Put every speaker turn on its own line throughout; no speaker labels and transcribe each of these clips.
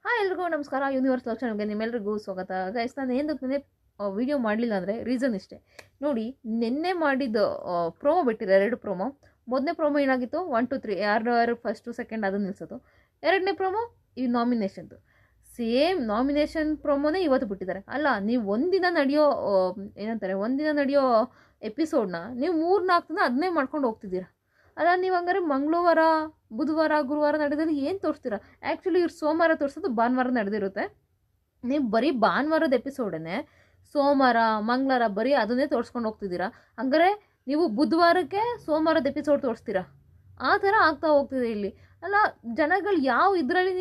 Hi ಎಲ್ರಿಗೂ ನಮಸ್ಕಾರ. Universe ಚಾನಲ್ಗೆ ನಿಮ್ಮೆಲ್ಲರಿಗೂ ಸ್ವಾಗತ. ಗೈಸ್, ನಾನು ಏನಕ್ಕೆ ವಿಡಿಯೋ ಮಾಡಲಿಲ್ಲ ಅಂದರೆ ರೀಸನ್ ಇಷ್ಟೇ ನೋಡಿ. ನಿನ್ನೆ ಮಾಡಿದ್ದು ಪ್ರೋಮೋ ಬಿಟ್ಟಿದ್ದಾರೆ, 2 ಪ್ರೋಮೋ. ಮೊದಲನೇ ಪ್ರೋಮೋ ಏನಾಗಿತ್ತು, 1 2 3 ಯಾರು ಫಸ್ಟು ಸೆಕೆಂಡ್ ಅದನ್ನು ನಿಲ್ಸೋದು. ಎರಡನೇ ಪ್ರೋಮೋ ಈ ನಾಮಿನೇಷನ್ದು, ಸೇಮ್ ನಾಮಿನೇಷನ್ ಪ್ರೋಮೋನೇ ಇವತ್ತು ಬಿಟ್ಟಿದ್ದಾರೆ. ಅಲ್ಲ, ನೀವು ಒಂದಿನ ನಡೆಯೋ ಎಪಿಸೋಡ್ನ ನೀವು 3-4 ದಿನ ಅದನ್ನೇ ಮಾಡ್ಕೊಂಡು ಹೋಗ್ತಿದ್ದೀರಾ. ಅಲ್ಲ, ನೀವು ಹಂಗಾರೆ ಮಂಗಳವಾರ, ಬುಧವಾರ, ಗುರುವಾರ ನಡೆದಲ್ಲಿ ಏನು ತೋರಿಸ್ತೀರಾ? ಆ್ಯಕ್ಚುಲಿ ಇವ್ರು ಸೋಮವಾರ ತೋರಿಸೋದು ಭಾನುವಾರ ನಡೆದಿರುತ್ತೆ. ನೀವು ಬರೀ ಭಾನುವಾರದ ಎಪಿಸೋಡನ್ನೇ ಸೋಮವಾರ, ಮಂಗಳವಾರ ಬರೀ ಅದನ್ನೇ ತೋರಿಸ್ಕೊಂಡು ಹೋಗ್ತಿದ್ದೀರಾ. ಹಂಗಾರೆ ನೀವು ಬುಧವಾರಕ್ಕೆ ಸೋಮವಾರದ ಎಪಿಸೋಡ್ ತೋರಿಸ್ತೀರಾ? ಆ ಥರ ಆಗ್ತಾ ಹೋಗ್ತಿದೆ ಇಲ್ಲಿ. ಅಲ್ಲ, ಜನಗಳು ಯಾವ ಇದರಲ್ಲಿ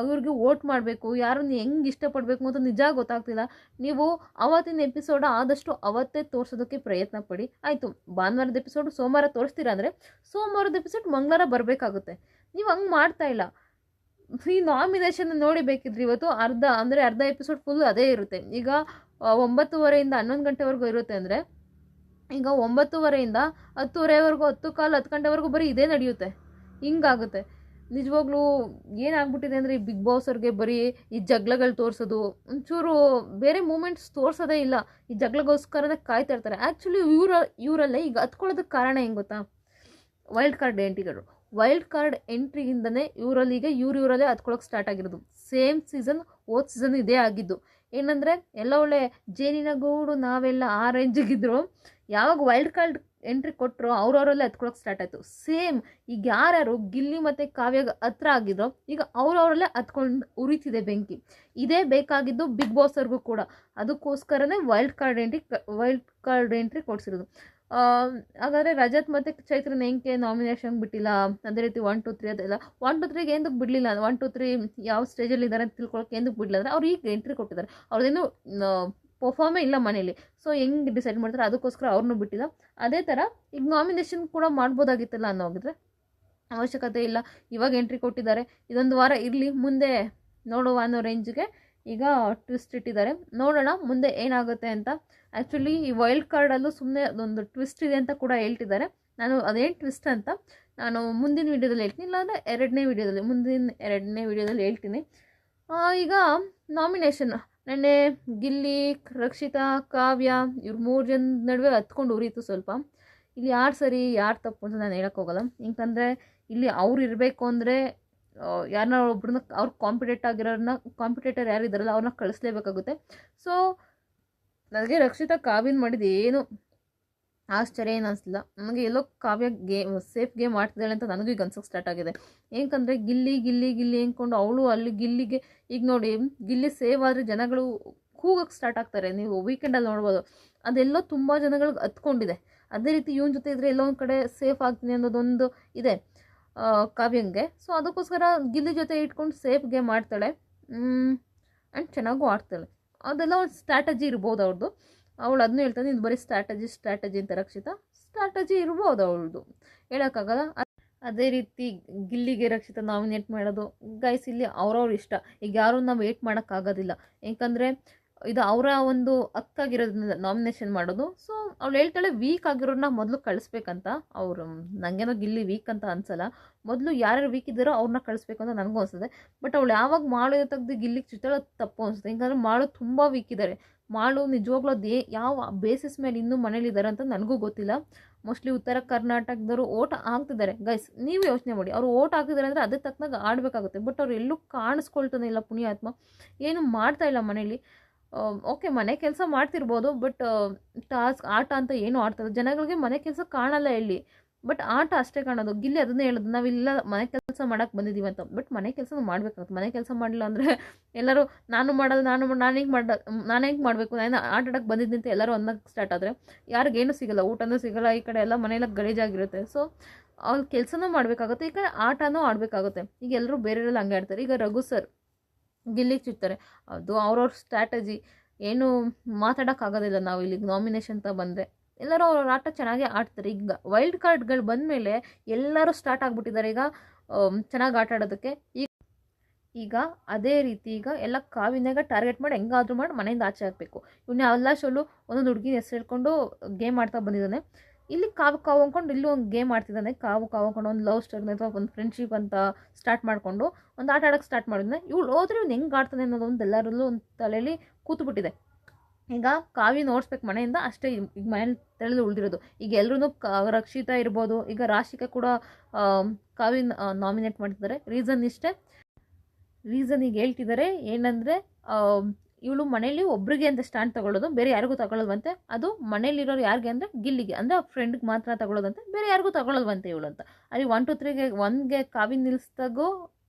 ಇವ್ರಿಗೆ ವೋಟ್ ಮಾಡಬೇಕು, ಯಾರನ್ನು ಹೆಂಗೆ ಇಷ್ಟಪಡಬೇಕು ಅಂತ ನಿಜ ಗೊತ್ತಾಗ್ತಿಲ್ಲ. ನೀವು ಅವತ್ತಿನ ಎಪಿಸೋಡ ಆದಷ್ಟು ಅವತ್ತೇ ತೋರಿಸೋದಕ್ಕೆ ಪ್ರಯತ್ನ ಪಡಿ. ಆಯಿತು, ಭಾನುವಾರದ ಎಪಿಸೋಡು ಸೋಮವಾರ ತೋರಿಸ್ತೀರಾ ಅಂದರೆ ಸೋಮವಾರದ ಎಪಿಸೋಡ್ ಮಂಗಳವಾರ ಬರಬೇಕಾಗುತ್ತೆ. ನೀವು ಹಂಗೆ ಮಾಡ್ತಾ ಇಲ್ಲ. ಈ ನಾಮಿನೇಷನ್ ನೋಡಿ ಬೇಕಿದ್ರೆ ಇವತ್ತು ಅರ್ಧ ಎಪಿಸೋಡ್ ಫುಲ್ ಅದೇ ಇರುತ್ತೆ. ಈಗ 9:30 11 ಗಂಟೆವರೆಗೂ ಇರುತ್ತೆ ಅಂದರೆ, ಈಗ 9:30 10:30ವರೆಗೂ, 10 ಗಂಟೆವರೆಗೂ ಬರೀ ಇದೇ ನಡೆಯುತ್ತೆ. ಹಿಂಗಾಗುತ್ತೆ. ನಿಜವಾಗ್ಲೂ ಏನಾಗ್ಬಿಟ್ಟಿದೆ ಅಂದರೆ, ಈ ಬಿಗ್ ಬಾಸ್ ಅವ್ರಿಗೆ ಬರೀ ಈ ಜಗಳಗಳು ತೋರಿಸೋದು, ಒಂಚೂರು ಬೇರೆ ಮೂಮೆಂಟ್ಸ್ ತೋರಿಸೋದೇ ಇಲ್ಲ. ಈ ಜಗಳಗೋಸ್ಕರನೇ ಕಾಯ್ತಾ ಇರ್ತಾರೆ. ಆ್ಯಕ್ಚುಲಿ ಇವರಲ್ಲೇ ಈಗ ಹತ್ಕೊಳ್ಳೋದಕ್ಕೆ ಕಾರಣ ಹೆಂಗೆ ಗೊತ್ತಾ? ವೈಲ್ಡ್ ಕಾರ್ಡ್ ಎಂಟ್ರಿಯಿಂದನೇ ಇವರಲ್ಲೇ ಹತ್ಕೊಳ್ಳೋಕೆ ಸ್ಟಾರ್ಟ್ ಆಗಿರೋದು. ಸೇಮ್ ಸೀಸನ್, ಹೋದ ಸೀಸನ್ ಇದೇ ಆಗಿದ್ದು. ಏನಂದರೆ, ಎಲ್ಲ ಒಳ್ಳೆ ಜೇನಿನ ಗೂಡು ನಾವೆಲ್ಲ ಆ ರೇಂಜಿಗಿದ್ರು. ಯಾವಾಗ ವೈಲ್ಡ್ ಕಾರ್ಡ್ ಎಂಟ್ರಿ ಕೊಟ್ಟರು ಅವ್ರವರಲ್ಲೇ ಹತ್ಕೊಳ್ಳೋಕೆ ಸ್ಟಾರ್ಟ್ ಆಯಿತು. ಸೇಮ್ ಈಗ ಯಾರ್ಯಾರು ಗಿಲ್ಲಿ ಮತ್ತು ಕಾವ್ಯಾಗ ಹತ್ರ ಆಗಿದ್ರು, ಈಗ ಅವರವರಲ್ಲೇ ಹತ್ಕೊಂಡು ಉರಿತಿದೆ ಬೆಂಕಿ. ಇದೇ ಬೇಕಾಗಿದ್ದು ಬಿಗ್ ಬಾಸ್ ಅವ್ರಿಗೂ ಕೂಡ. ಅದಕ್ಕೋಸ್ಕರನೇ ವೈಲ್ಡ್ ಕಾರ್ಡ್ ಎಂಟ್ರಿ ಕೊಡಿಸಿರೋದು. ಹಾಗಾದರೆ ರಜತ್ ಮತ್ತು ಚೈತ್ರನ ಹೆಂಗೆ ನಾಮಿನೇಷನ್ ಬಿಟ್ಟಿಲ್ಲ? ಅದೇ ರೀತಿ 1 2 3 ಅದೆಲ್ಲ 1 2 3ಗೆ ಏನಕ್ಕೆ ಬಿಡಲಿಲ್ಲ? 1 2 3 ಯಾವ ಸ್ಟೇಜಲ್ಲಿ ಇದ್ದಾರೆ ಅಂತ ತಿಳ್ಕೊಳಕ್ಕೆ ಏನಕ್ಕೆ ಬಿಡಲಿಲ್ಲ ಅಂದರೆ, ಅವ್ರು ಈಗ ಎಂಟ್ರಿ ಕೊಟ್ಟಿದ್ದಾರೆ. ಅವ್ರದ್ದೇನು ಪರ್ಫಾರ್ಮೇ ಇಲ್ಲ ಮನೇಲಿ. ಸೊ ಹೆಂಗೆ ಡಿಸೈಡ್ ಮಾಡ್ತಾರೆ, ಅದಕ್ಕೋಸ್ಕರ ಅವ್ರನ್ನೂ ಬಿಟ್ಟಿಲ್ಲ. ಅದೇ ಥರ ಈಗ ನಾಮಿನೇಷನ್ ಕೂಡ ಮಾಡ್ಬೋದಾಗಿತ್ತಲ್ಲ ಅನ್ನೋಗಿದ್ರೆ ಅವಶ್ಯಕತೆ ಇಲ್ಲ. ಇವಾಗ ಎಂಟ್ರಿ ಕೊಟ್ಟಿದ್ದಾರೆ, ಇದೊಂದು ವಾರ ಇರಲಿ, ಮುಂದೆ ನೋಡುವ ಅನ್ನೋ ರೇಂಜ್ಗೆ ಈಗ ಟ್ವಿಸ್ಟ್ ಇಟ್ಟಿದ್ದಾರೆ. ನೋಡೋಣ ಮುಂದೆ ಏನಾಗುತ್ತೆ ಅಂತ. ಆ್ಯಕ್ಚುಲಿ ಈ ವೈಲ್ಡ್ ಕಾರ್ಡಲ್ಲೂ ಸುಮ್ಮನೆ ಅದೊಂದು ಟ್ವಿಸ್ಟ್ ಇದೆ ಅಂತ ಕೂಡ ಹೇಳ್ತಿದ್ದಾರೆ. ನಾನು ಅದೇನು ಟ್ವಿಸ್ಟ್ ಅಂತ ನಾನು ಮುಂದಿನ ವೀಡಿಯೋದಲ್ಲಿ ಹೇಳ್ತೀನಿ, ಇಲ್ಲಾಂದರೆ ಮುಂದಿನ ಎರಡನೇ ವೀಡಿಯೋದಲ್ಲಿ ಹೇಳ್ತೀನಿ. ಈಗ ನಾಮಿನೇಷನ್ ನೆನ್ನೆ ಗಿಲ್ಲಿ, ರಕ್ಷಿತಾ, ಕಾವ್ಯ ಇವ್ರು 3 ಜನ ನಡುವೆ ಹತ್ಕೊಂಡು ಉರಿಯಿತು ಸ್ವಲ್ಪ. ಇಲ್ಲಿ ಯಾರು ಸರಿ ಯಾರು ತಪ್ಪು ಅಂತ ನಾನು ಹೇಳೋಕ್ಕೋಗಲ್ಲ. ಯಾಕಂದರೆ ಇಲ್ಲಿ ಅವ್ರು ಇರಬೇಕು ಅಂದರೆ ಯಾರನ್ನ ಒಬ್ಬರನ್ನ, ಅವ್ರು ಕಾಂಪಿಟೇಟರ್ ಯಾರಿದ್ದಾರಲ್ಲ ಅವ್ರನ್ನ ಕಳಿಸ್ಲೇಬೇಕಾಗುತ್ತೆ. ಸೊ ನನಗೆ ರಕ್ಷಿತಾ ಕಾವ್ಯನ ಮಾಡಿದ್ದು ಏನು ಆಶ್ಚರ್ಯ ಏನು ಅನಿಸ್ಲಿಲ್ಲ. ನನಗೆ ಎಲ್ಲೋ ಕಾವ್ಯ ಸೇಫ್ ಗೇಮ್ ಆಡ್ತಿದ್ದಾಳೆ ಅಂತ ನನಗೂ ಈಗ ಅನ್ಸೋಕ್ಕೆ ಸ್ಟಾರ್ಟ್ ಆಗಿದೆ. ಏನಕ್ಕಂದರೆ ಗಿಲ್ಲಿ ಅಂದ್ಕೊಂಡು ಅವಳು ಅಲ್ಲಿ ಗಿಲ್ಲಿಗೆ, ಈಗ ನೋಡಿ ಗಿಲ್ಲಿ ಸೇವ್ ಆದರೆ ಜನಗಳು ಕೂಗಕ್ಕೆ ಸ್ಟಾರ್ಟ್ ಆಗ್ತಾರೆ. ನೀವು ವೀಕೆಂಡಲ್ಲಿ ನೋಡ್ಬೋದು, ಅದೆಲ್ಲೋ ತುಂಬ ಜನಗಳಿಗೆ ಹತ್ಕೊಂಡಿದೆ. ಅದೇ ರೀತಿ ಇವನ ಜೊತೆ ಇದ್ದರೆ ಎಲ್ಲೋ ಒಂದು ಕಡೆ ಸೇಫ್ ಆಗ್ತೀನಿ ಅನ್ನೋದೊಂದು ಇದೆ ಕಾವ್ಯಂಗೆ. ಸೊ ಅದಕ್ಕೋಸ್ಕರ ಗಿಲ್ಲಿ ಜೊತೆ ಇಟ್ಕೊಂಡು ಸೇಫ್ ಗೇಮ್ ಆಡ್ತಾಳೆ. ಆ್ಯಂಡ್ ಚೆನ್ನಾಗೂ ಆಡ್ತಾಳೆ. ಅದೆಲ್ಲ ಒಂದು ಸ್ಟ್ರಾಟಜಿ ಇರ್ಬೋದು ಅವ್ರದ್ದು. ಅವಳು ಅದನ್ನೂ ಹೇಳ್ತಾನೆ, ಇದು ಬರೀ ಸ್ಟ್ರಾಟಜಿ ಅಂತ. ರಕ್ಷಿತಾ ಸ್ಟ್ರಾಟಜಿ ಇರ್ಬೋದು ಅವಳದು, ಹೇಳೋಕ್ಕಾಗಲ್ಲ. ಅದೇ ರೀತಿ ಗಿಲ್ಲಿಗೆ ರಕ್ಷಿತಾ ನಾಮಿನೇಟ್ ಮಾಡೋದು ಗೈಸ್ ಇಲ್ಲಿ ಅವ್ರವ್ರ ಇಷ್ಟ. ಈಗ ಯಾರೂ ನಾವು ವೇಟ್ ಮಾಡೋಕ್ಕಾಗೋದಿಲ್ಲ, ಯಾಕಂದರೆ ಇದು ಅವರ ಒಂದು ಹಕ್ಕಾಗಿರೋದ್ರಿಂದ ನಾಮಿನೇಷನ್ ಮಾಡೋದು. ಸೊ ಅವಳು ಹೇಳ್ತಾಳೆ ವೀಕ್ ಆಗಿರೋರನ್ನ ಮೊದಲು ಕಳಿಸ್ಬೇಕಂತ. ಅವರು ನನಗೇನೋ ಗಿಲ್ಲಿ ವೀಕ್ ಅಂತ ಅನ್ಸಲ್ಲ. ಮೊದಲು ಯಾರ್ಯಾರು ವೀಕ್ ಇದ್ದಾರೋ ಅವ್ರನ್ನ ಕಳಿಸ್ಬೇಕು ಅಂತ ನನಗೂ ಅನಿಸ್ತದೆ. ಬಟ್ ಅವಳು ಯಾವಾಗ ಮಾಡೋದು ತೆಗೆದು ಗಿಲ್ಲಿಗೆ ಚಿತ್ತಳ ತಪ್ಪು ಅನಿಸುತ್ತೆ. ಯಾಕಂದರೆ ಮಾಳು ತುಂಬ ವೀಕ್ ಇದ್ದಾರೆ. ಮಾಳು ನಿಜವಾಗ್ಲೂ ಅದು ಯಾವ ಬೇಸಿಸ್ ಮೇಲೆ ಇನ್ನೂ ಮನೇಲಿದ್ದಾರೆ ಅಂತ ನನಗೂ ಗೊತ್ತಿಲ್ಲ. ಮೋಸ್ಟ್ಲಿ ಉತ್ತರ ಕರ್ನಾಟಕದವರು ಓಟ್ ಹಾಕ್ತಿದ್ದಾರೆ. ಗೈಸ್, ನೀವು ಯೋಚನೆ ಮಾಡಿ, ಅವರು ಓಟ್ ಹಾಕಿದ್ದಾರೆ ಅಂದರೆ ಅದೇ ತಕ್ಕನಾಗ ಆಡಬೇಕಾಗುತ್ತೆ. ಬಟ್ ಅವ್ರು ಎಲ್ಲೂ ಕಾಣಿಸ್ಕೊಳ್ತಾನೆ ಇಲ್ಲ ಪುಣ್ಯಾತ್ಮ. ಏನು ಮಾಡ್ತಾ ಇಲ್ಲ ಮನೇಲಿ. ಓಕೆ, ಮನೆ ಕೆಲಸ ಮಾಡ್ತಿರ್ಬೋದು, ಬಟ್ ಆಟ ಅಂತ ಏನೂ ಆಡ್ತಾರೆ. ಜನಗಳಿಗೆ ಮನೆ ಕೆಲಸ ಕಾಣಲ್ಲ ಇಲ್ಲಿ, ಬಟ್ ಆಟ ಅಷ್ಟೇ ಕಾಣೋದು. ಗಿಲ್ಲಿ ಅದನ್ನೇ ಹೇಳೋದು, ನಾವಿಲ್ಲ ಮನೆ ಕೆಲಸ ಮಾಡೋಕ್ಕೆ ಬಂದಿದ್ದೀವಿ ಅಂತ. ಬಟ್ ಮನೆ ಕೆಲಸ ಮಾಡಬೇಕಾಗುತ್ತೆ. ಮನೆ ಕೆಲಸ ಮಾಡಿಲ್ಲ ಅಂದರೆ ಎಲ್ಲರೂ ನಾನು ಮಾಡಲ್ಲ, ನಾನು ಹೆಂಗೆ ಮಾಡಬೇಕು, ನಾನು ಆಟ ಆಡೋಕ್ಕೆ ಬಂದಿದ್ದೀನಿ ಅಂತ ಎಲ್ಲರೂ ಅನ್ನೋಕ್ಕೆ ಸ್ಟಾರ್ಟ್ ಆದರೆ ಯಾರಿಗೇನು ಸಿಗೋಲ್ಲ, ಊಟನೂ ಸಿಗೋಲ್ಲ. ಈ ಕಡೆ ಎಲ್ಲ ಮನೆಯೆಲ್ಲ ಗಲೀಜಾಗಿರುತ್ತೆ. ಸೊ ಅವ್ರು ಕೆಲಸನೂ ಮಾಡಬೇಕಾಗುತ್ತೆ, ಈ ಕಡೆ ಆಟನೂ ಆಡಬೇಕಾಗುತ್ತೆ. ಈಗ ಎಲ್ಲರೂ ಬೇರೆಯವರೆಲ್ಲ ಹಂಗೆ ಆಡ್ತಾರೆ. ಈಗ ರಘು ಸರ್ ಗಿಲ್ಲಿಗೆ ಚುತ್ತಾರೆ, ಅದು ಅವ್ರವ್ರ ಸ್ಟ್ರಾಟಜಿ. ಏನು ಮಾತಾಡೋಕ್ಕಾಗೋದಿಲ್ಲ ನಾವು ಇಲ್ಲಿ ನಾಮಿನೇಷನ್ ಅಂತ ಬಂದರೆ. ಎಲ್ಲರೂ ಅವ್ರವ್ರ ಆಟ ಚೆನ್ನಾಗೇ ಆಡ್ತಾರೆ. ಈಗ ವೈಲ್ಡ್ ಕಾರ್ಡ್ಗಳು ಬಂದಮೇಲೆ ಎಲ್ಲರೂ ಸ್ಟಾರ್ಟ್ ಆಗಿಬಿಟ್ಟಿದ್ದಾರೆ ಈಗ ಚೆನ್ನಾಗಿ ಆಟ ಆಡೋದಕ್ಕೆ. ಈಗ ಅದೇ ರೀತಿ ಈಗ ಎಲ್ಲ ಕಾವಿನಾಗ ಟಾರ್ಗೆಟ್ ಮಾಡಿ ಹೆಂಗಾದ್ರೂ ಮಾಡಿ ಮನೆಯಿಂದ ಆಚೆ ಹಾಕಬೇಕು. ಇವನ್ನ ಎಲ್ಲ ಶೋಲು ಒಂದೊಂದು ಹುಡುಗಿನ ಹೆಸರು ಹೇಳ್ಕೊಂಡು ಗೇಮ್ ಆಡ್ತಾ ಬಂದಿದ್ದಾನೆ. ಇಲ್ಲಿ ಕಾವು ಕಾವು ಅಂದ್ಕೊಂಡು ಇಲ್ಲಿ ಒಂದು ಗೇಮ್ ಆಡ್ತಿದ್ದಾನೆ, ಕಾವು ಕಾವು ಅಂದ್ಕೊಂಡು ಒಂದು ಲವ್ ಸ್ಟೋರಿ ಅಥವಾ ಒಂದು ಫ್ರೆಂಡ್ಶಿಪ್ ಅಂತ ಸ್ಟಾರ್ಟ್ ಮಾಡಿಕೊಂಡು ಒಂದು ಆಟ ಆಡೋಕ್ಕೆ ಸ್ಟಾರ್ಟ್ ಮಾಡಿದ್ನೆ. ಇವಳು ಹೋದ್ರೆ ಇವ್ನು ಹೆಂಗೆ ಆಡ್ತಾನೆ ಅನ್ನೋದು ಒಂದು ಎಲ್ಲರಲ್ಲೂ ಒಂದು ತಲೆಯಲ್ಲಿ ಕೂತ್ಬಿಟ್ಟಿದೆ. ಈಗ ಕಾವ್ಯ ಓಡಿಸ್ಬೇಕು ಮನೆಯಿಂದ ಅಷ್ಟೇ, ಈಗ ಮನೇಲಿ ತಿಳಿದು ಉಳಿದಿರೋದು. ಈಗ ಎಲ್ಲರೂ ರಕ್ಷಿತಾ ಇರ್ಬೋದು, ಈಗ ರಾಶಿಕಾ ಕೂಡ ಕಾವ್ಯ ನಾಮಿನೇಟ್ ಮಾಡ್ತಿದ್ದಾರೆ. ರೀಸನ್ ಇಷ್ಟೇ, ರೀಸನ್ ಈಗ ಹೇಳ್ತಿದ್ದಾರೆ ಏನಂದರೆ ಇವಳು ಮನೇಲಿ ಒಬ್ರಿಗೆ ಅಂತ ಸ್ಟ್ಯಾಂಡ್ ತಗೊಳ್ಳೋದು, ಬೇರೆ ಯಾರಿಗೂ ತಗೊಳ್ಳೋದಂತೆ. ಅದು ಮನೇಲಿರೋರು ಯಾರಿಗೆ ಅಂದರೆ ಗಿಲ್ಲಿಗೆ, ಅಂದರೆ ಆ ಫ್ರೆಂಡ್ಗೆ ಮಾತ್ರ ತಗೊಳ್ಳೋದಂತೆ, ಬೇರೆ ಯಾರಿಗೂ ತಗೊಳ್ಳೋದಂತೆ ಇವಳು ಅಂತ. ಅಲ್ಲಿ 1 2 3ಗೆ 1ಗೆ ಕಾವ್ಯ ನಿಲ್ಲಿಸ್ದಾಗೂ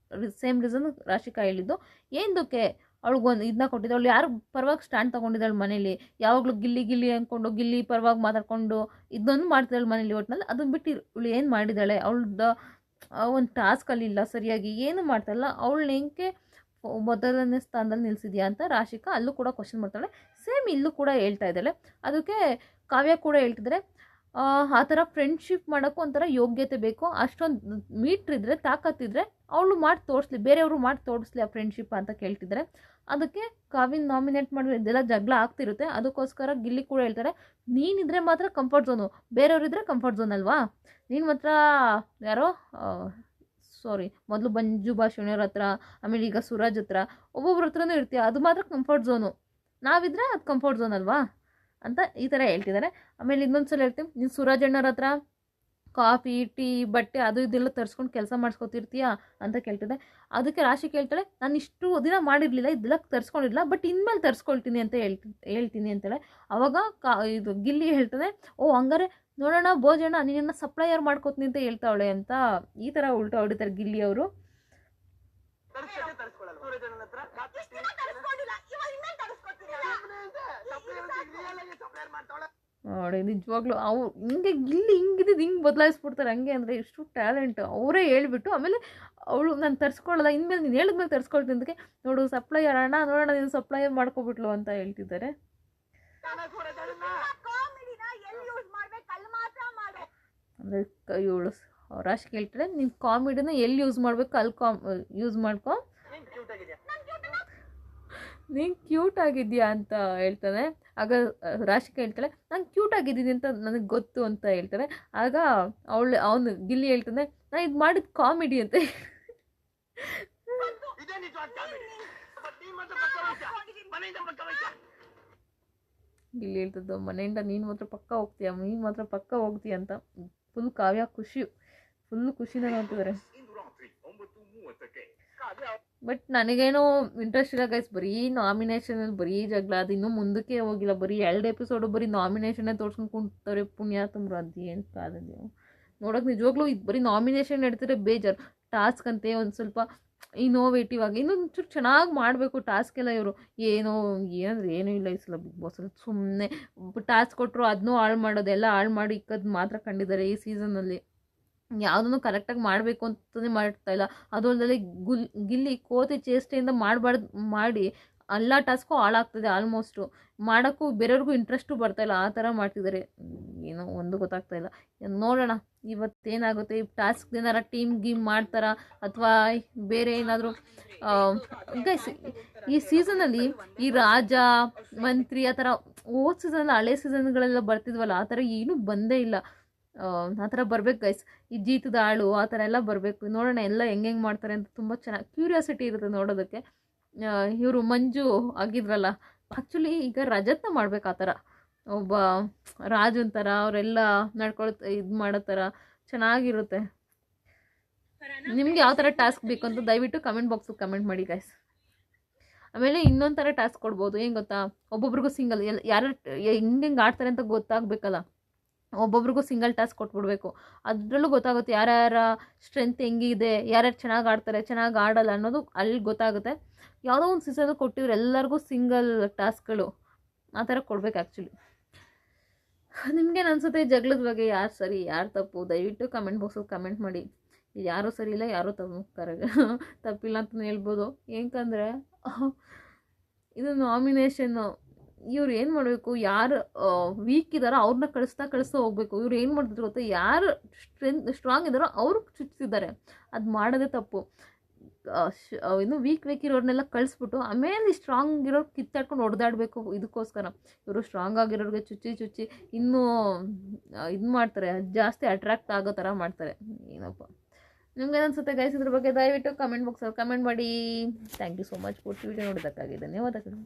ಸೇಮ್ ರೀಸನ್ ರಾಶಿಕಾ ಹೇಳಿದ್ದು. ಏನಕ್ಕೆ ಅವಳಿಗೊಂದು ಇದನ್ನ ಕೊಟ್ಟಿದ್ದು, ಅವಳು ಯಾರು ಪರವಾಗಿ ಸ್ಟ್ಯಾಂಡ್ ತೊಗೊಂಡಿದ್ದಾಳೆ ಮನೇಲಿ, ಯಾವಾಗಲೂ ಗಿಲ್ಲಿ ಗಿಲ್ಲಿ ಅಂದ್ಕೊಂಡು ಗಿಲ್ಲಿ ಪರವಾಗಿ ಮಾತಾಡ್ಕೊಂಡು ಇದೊಂದು ಮಾಡ್ತಿದ್ದಾಳೆ ಮನೇಲಿ. ಒಟ್ಟಿನಲ್ಲಿ ಅದನ್ನು ಬಿಟ್ಟು ಇವಳು ಏನು ಮಾಡಿದ್ದಾಳೆ, ಅವಳ್ದು ಒಂದು ಟಾಸ್ಕಲ್ಲಿ ಇಲ್ಲ ಸರಿಯಾಗಿ ಏನು ಮಾಡ್ತಾಯಿಲ್ಲ, ಅವಳನ್ನ ಹೆಂಗೆ ಮೊದಲನೇ ಸ್ಥಾನದಲ್ಲಿ ನಿಲ್ಲಿಸಿದ್ಯಾ ಅಂತ ರಾಶಿಕಾ ಅಲ್ಲೂ ಕೂಡ ಕ್ವಶನ್ ಮಾಡ್ತಾಳೆ. ಸೇಮ್ ಇಲ್ಲೂ ಕೂಡ ಹೇಳ್ತಾ ಇದ್ದಾಳೆ. ಅದಕ್ಕೆ ಕಾವ್ಯ ಕೂಡ ಹೇಳ್ತಿದ್ದಾರೆ ಆ ಥರ ಫ್ರೆಂಡ್ಶಿಪ್ ಮಾಡೋಕ್ಕೂ ಒಂಥರ ಯೋಗ್ಯತೆ ಬೇಕು, ಅಷ್ಟೊಂದು ಮೀಟ್ರಿದ್ರೆ ತಾಕತ್ತಿದ್ರೆ ಅವಳು ಮಾಡಿ ತೋರಿಸ್ಲಿ, ಬೇರೆಯವರು ಮಾಡಿ ತೋರಿಸ್ಲಿ ಆ ಫ್ರೆಂಡ್ಶಿಪ್ ಅಂತ ಕೇಳ್ತಿದ್ದಾರೆ. ಅದಕ್ಕೆ ಕಾವ್ಯನ ನಾಮಿನೇಟ್ ಮಾಡಿದ್ರೆ ಇದೆಲ್ಲ ಜಗಳ ಆಗ್ತಿರುತ್ತೆ. ಅದಕ್ಕೋಸ್ಕರ ಗಿಲ್ಲಿ ಕೂಡ ಹೇಳ್ತಾರೆ, ನೀನಿದ್ರೆ ಮಾತ್ರ ಕಂಫರ್ಟ್ ಝೋನು, ಬೇರೆಯವರಿದ್ರೆ ಕಂಫರ್ಟ್ ಝೋನ್ ಅಲ್ವಾ, ನೀನು ಮಾತ್ರ ಯಾರೋ ಮೊದಲು ಮಂಜು ಭಾಷಿಣಿಯವ್ರ ಹತ್ರ, ಆಮೇಲೆ ಈಗ ಸೂರಜ್ ಹತ್ರ, ಒಬ್ಬೊಬ್ರ ಹತ್ರನೂ ಇರ್ತೀಯ, ಅದು ಮಾತ್ರ ಕಂಫರ್ಟ್ ಝೋನು, ನಾವಿದ್ರೆ ಅದು ಕಂಫರ್ಟ್ ಝೋನ್ ಅಲ್ವಾ ಅಂತ ಈ ಥರ ಹೇಳ್ತಿದ್ದಾರೆ. ಆಮೇಲೆ ಇನ್ನೊಂದು ಸಲ ಹೇಳ್ತೀನಿ, ನೀನು ಸೂರಜ್ ಅಣ್ಣವ್ರ ಹತ್ರ ಕಾಫಿ ಟೀ ಬಟ್ಟೆ ಅದು ಇದೆಲ್ಲ ತರಿಸ್ಕೊಂಡು ಕೆಲಸ ಮಾಡಿಸ್ಕೊತಿರ್ತೀಯಾ ಅಂತ ಕೇಳ್ತಿದ್ದೆ. ಅದಕ್ಕೆ ರಾಶಿ ಕೇಳ್ತಾಳೆ, ನಾನು ಇಷ್ಟು ದಿನ ಮಾಡಿರಲಿಲ್ಲ, ಇದೆಲ್ಲ ತರಿಸ್ಕೊಂಡಿರಲಿಲ್ಲ, ಬಟ್ ಇನ್ಮೇಲೆ ತರಿಸ್ಕೊಳ್ತೀನಿ ಅಂತ ಹೇಳ್ತೀನಿ ಅಂತೇಳೆ. ಆವಾಗ ಇದು ಗಿಲ್ಲಿ ಹೇಳ್ತಾನೆ, ಓ ಹಂಗಾರೆ ನೋಡೋಣ ಭೋಜನ ನೀನನ್ನು ಸಪ್ಲೈಯರ್ ಮಾಡ್ಕೋತೀನಿ ಅಂತ ಹೇಳ್ತಾವಳೆ ಅಂತ ಈ ಥರ ಉಲ್ಟಾ ಹೊಡಿತಾರೆ ಗಿಲ್ಲಿ ಅವರು. ನೋಡಿ ನಿಜವಾಗ್ಲೂ ಅವ್ರು ಹಿಂಗೆ ಗಿಲ್ಲಿ ಹಿಂಗಿದ್ದು ಹಿಂಗೆ ಬದಲಾಯಿಸ್ಬಿಡ್ತಾರೆ, ಹಂಗೆ ಅಂದರೆ ಎಷ್ಟು ಟ್ಯಾಲೆಂಟ್. ಅವರೇ ಹೇಳ್ಬಿಟ್ಟು ಆಮೇಲೆ ಅವಳು ನಾನು ತರಿಸ್ಕೊಳ್ಳಲ್ಲ, ಇನ್ಮೇಲೆ ನೀನು ಹೇಳಿದ್ಮೇಲೆ ತರಿಸ್ಕೊಳ್ತೀನಿ ಅದಕ್ಕೆ, ನೋಡು ಸಪ್ಲೈಯರ್ ಅಣ್ಣ ನೋಡೋಣ ನೀನು ಸಪ್ಲೈಯರ್ ಮಾಡ್ಕೊಬಿಟ್ಲು ಅಂತ ಹೇಳ್ತಿದ್ದಾರೆ. ಅಂದರೆ ಇವಳು ರಾಶಿ ಕೇಳ್ತಾರೆ, ನೀನು ಕಾಮಿಡಿನ ಎಲ್ಲಿ ಯೂಸ್ ಮಾಡಬೇಕು ಅಲ್ಲಿ ಯೂಸ್ ಮಾಡ್ಕೊ, ನೀನು ಕ್ಯೂಟ್ ಆಗಿದ್ಯಾ ಅಂತ ಹೇಳ್ತಾನೆ. ಆಗ ರಾಶಿಕಾ ಹೇಳ್ತಾಳೆ, ನಾನು ಕ್ಯೂಟ್ ಆಗಿದ್ದೀನಿ ಅಂತ ನನಗೆ ಗೊತ್ತು ಅಂತ ಹೇಳ್ತಾರೆ. ಆಗ ಅವನು ಗಿಲ್ಲಿ ಹೇಳ್ತಾನೆ, ನಾನು ಇದು ಮಾಡಿದ ಕಾಮಿಡಿ ಅಂತ. ಗಿಲ್ಲಿ ಹೇಳ್ತದ್ದು, ಮನೆಯಿಂದ ನೀನು ಮಾತ್ರ ಪಕ್ಕ ಹೋಗ್ತೀಯ ಅಂತ. ಫುಲ್ ಕಾವ್ಯ ಫುಲ್ಲು ಖುಷಿನ ನೋಡ್ತಿದ್ದಾರೆ. ಬಟ್ ನನಗೇನೋ ಇಂಟ್ರೆಸ್ಟ್ ಇಲ್ಲ ಗೈಸ್, ಬರೀ ನಾಮಿನೇಷನಲ್ಲಿ ಬರೀ ಜಗಳ, ಅದು ಇನ್ನೂ ಮುಂದಕ್ಕೆ ಹೋಗಿಲ್ಲ, ಬರೀ 2 ಎಪಿಸೋಡು ಬರೀ ನಾಮಿನೇಷನ್ನೇ ತೋರ್ಸ್ಕೊಂಡು ಕುಂತಾರೆ ಪುಣ್ಯಾತಂಬ್ರು. ಅದೇನು ಕಾದದು ನೋಡೋಕೆ ನಿಜವಾಗ್ಲೂ ಇದು ಬರೀ ನಾಮಿನೇಷನ್ ನಡೀತಿದ್ರೆ ಬೇಜಾರು. ಟಾಸ್ಕ್ ಅಂತೆ ಒಂದು ಸ್ವಲ್ಪ ಇನೋವೇಟಿವ್ ಆಗಿ ಇನ್ನೊಂದು ಚೂರು ಚೆನ್ನಾಗಿ ಮಾಡಬೇಕು ಟಾಸ್ಕ್ ಎಲ್ಲ. ಇವರು ಏನೂ ಇಲ್ಲ ಈ ಸಲ ಬಿಗ್ ಬಾಸಲ್ಲಿ. ಸುಮ್ಮನೆ ಟಾಸ್ಕ್ ಕೊಟ್ಟರು ಅದನ್ನೂ ಹಾಳು ಮಾಡೋದು, ಎಲ್ಲ ಹಾಳು ಮಾಡಿ ಇಕ್ಕದು ಮಾತ್ರ ಕಂಡಿದ್ದಾರೆ ಈ ಸೀಸನಲ್ಲಿ. ಯಾವುದನ್ನು ಕರೆಕ್ಟಾಗಿ ಮಾಡಬೇಕು ಅಂತಲೇ ಮಾಡ್ತಾಯಿಲ್ಲ. ಅದೊಂದರಲ್ಲಿ ಗಿಲ್ಲಿ ಕೋತಿ ಚೇಷ್ಟೆಯಿಂದ ಮಾಡಿ ಎಲ್ಲ ಟಾಸ್ಕು ಹಾಳಾಗ್ತದೆ. ಆಲ್ಮೋಸ್ಟು ಮಾಡೋಕ್ಕೂ ಬೇರೆಯವ್ರಿಗೂ ಇಂಟ್ರೆಸ್ಟು ಬರ್ತಾಯಿಲ್ಲ, ಆ ಥರ ಮಾಡ್ತಿದ್ದಾರೆ. ಏನೋ ಒಂದು ಗೊತ್ತಾಗ್ತಾಯಿಲ್ಲ. ನೋಡೋಣ ಇವತ್ತೇನಾಗುತ್ತೆ. ಈ ಟಾಸ್ಕ್ ಏನಾರ ಟೀಮ್ ಗೀಮ್ ಮಾಡ್ತಾರಾ ಅಥವಾ ಬೇರೆ ಏನಾದರೂ. ಗೈಸ್ ಈ ಸೀಸನಲ್ಲಿ ಈ ರಾಜ ಮಂತ್ರಿ ಆ ಥರ ಹೋದ ಸೀಸನಲ್ಲಿ ಹಳೆ ಸೀಸನ್ಗಳೆಲ್ಲ ಬರ್ತಿದ್ವಲ್ಲ, ಆ ಥರ ಏನೂ ಬಂದೇ ಇಲ್ಲ. ಆ ಥರ ಬರ್ಬೇಕು ಗೈಸ್. ಈ ಜೀತದ ಆಳು ಆ ಥರ ಎಲ್ಲ ಬರಬೇಕು. ನೋಡೋಣ ಎಲ್ಲ ಹೆಂಗೆ ಮಾಡ್ತಾರೆ ಅಂತ ತುಂಬ ಚೆನ್ನಾಗಿ ಕ್ಯೂರಿಯಾಸಿಟಿ ಇರುತ್ತೆ ನೋಡೋದಕ್ಕೆ. ಇವರು ಮಂಜು ಆಗಿದ್ರಲ್ಲ, ಆ್ಯಕ್ಚುಲಿ ಈಗ ರಜತ್ನ ಮಾಡ್ಬೇಕು ಆ ಥರ, ಒಬ್ಬ ರಾಜನ್ ಥರ ಅವರೆಲ್ಲ ಇದು ಮಾಡೋ ಥರ ಚೆನ್ನಾಗಿರುತ್ತೆ. ನಿಮ್ಗೆ ಯಾವ ಥರ ಟಾಸ್ಕ್ ಬೇಕು ಅಂತ ದಯವಿಟ್ಟು ಕಮೆಂಟ್ ಬಾಕ್ಸಿಗೆ ಕಮೆಂಟ್ ಮಾಡಿ ಗೈಸ್. ಆಮೇಲೆ ಇನ್ನೊಂದು ಥರ ಟಾಸ್ಕ್ ಕೊಡ್ಬೋದು, ಏನು ಗೊತ್ತಾ, ಒಬ್ಬೊಬ್ರಿಗೂ ಸಿಂಗಲ್ ಯಾರು ಹೆಂಗೆ ಆಡ್ತಾರೆ ಅಂತ ಗೊತ್ತಾಗಬೇಕಲ್ಲ, ಒಬ್ಬೊಬ್ರಿಗೂ ಸಿಂಗಲ್ ಟಾಸ್ಕ್ ಕೊಟ್ಬಿಡ್ಬೇಕು. ಅದರಲ್ಲೂ ಗೊತ್ತಾಗುತ್ತೆ ಯಾರ್ಯಾರ ಸ್ಟ್ರೆಂತ್ ಹೆಂಗಿದೆ, ಯಾರ್ಯಾರು ಚೆನ್ನಾಗಿ ಆಡ್ತಾರೆ ಚೆನ್ನಾಗಿ ಆಡಲ್ಲ ಅನ್ನೋದು ಅಲ್ಲಿ ಗೊತ್ತಾಗುತ್ತೆ. ಯಾವುದೋ ಒಂದು ಸೀಸನ್ ಕೊಟ್ಟಿದ್ರು ಎಲ್ಲರಿಗೂ ಸಿಂಗಲ್ ಟಾಸ್ಕ್ಗಳು, ಆ ಥರ ಕೊಡ್ಬೇಕು ಆ್ಯಕ್ಚುಲಿ. ನಿಮಗೇನು ಅನಿಸುತ್ತೆ ಜಗಳದ ಬಗ್ಗೆ, ಯಾರು ಸರಿ ಯಾರು ತಪ್ಪು ದಯವಿಟ್ಟು ಕಮೆಂಟ್ ಬಾಕ್ಸಲ್ಲಿ ಕಮೆಂಟ್ ಮಾಡಿ. ಯಾರೂ ಸರಿ ಇಲ್ಲ ಯಾರೂ ತಪ್ಪಿಲ್ಲ ಅಂತಲೇ ಹೇಳ್ಬೋದು. ಏಕೆಂದರೆ ಇದು ನಾಮಿನೇಷನ್ನು. ಇವ್ರು ಏನು ಮಾಡಬೇಕು, ಯಾರು ವೀಕ್ ಇದ್ದಾರೋ ಅವ್ರನ್ನ ಕಳಿಸ್ತಾ ಹೋಗಬೇಕು. ಇವ್ರು ಏನು ಮಾಡ್ತಿದ್ರು ಗೊತ್ತಾ, ಯಾರು ಸ್ಟ್ರಾಂಗ್ ಇದ್ದಾರೋ ಅವ್ರಿಗೆ ಚುಚ್ಚಿದ್ದಾರೆ. ಅದು ಮಾಡೋದೇ ತಪ್ಪು. ಇನ್ನು ವೀಕ್ ಇರೋರ್ನೆಲ್ಲ ಕಳಿಸ್ಬಿಟ್ಟು ಆಮೇಲೆ ಸ್ಟ್ರಾಂಗ್ ಇರೋರು ಕಿತ್ತಾಡ್ಕೊಂಡು ಹೊಡೆದಾಡಬೇಕು. ಇದಕ್ಕೋಸ್ಕರ ಇವರು ಸ್ಟ್ರಾಂಗ್ ಆಗಿರೋರಿಗೆ ಚುಚ್ಚಿ ಇನ್ನೂ ಇದು ಮಾಡ್ತಾರೆ, ಜಾಸ್ತಿ ಅಟ್ರಾಕ್ಟ್ ಆಗೋ ಥರ ಮಾಡ್ತಾರೆ. ಏನಪ್ಪ ನಿಮ್ಗೆ ಅನ್ಸುತ್ತೆ ಗೈಸ್ ಇದ್ರ ಬಗ್ಗೆ? ದಯವಿಟ್ಟು ಕಮೆಂಟ್ ಬಾಕ್ಸಲ್ಲಿ ಕಮೆಂಟ್ ಮಾಡಿ. ಥ್ಯಾಂಕ್ ಯು ಸೋ ಮಚ್ ಪೂರ್ತಿ ವಿಡಿಯೋ ನೋಡೋದಕ್ಕಾಗಿ ಧನ್ಯವಾದಗಳು.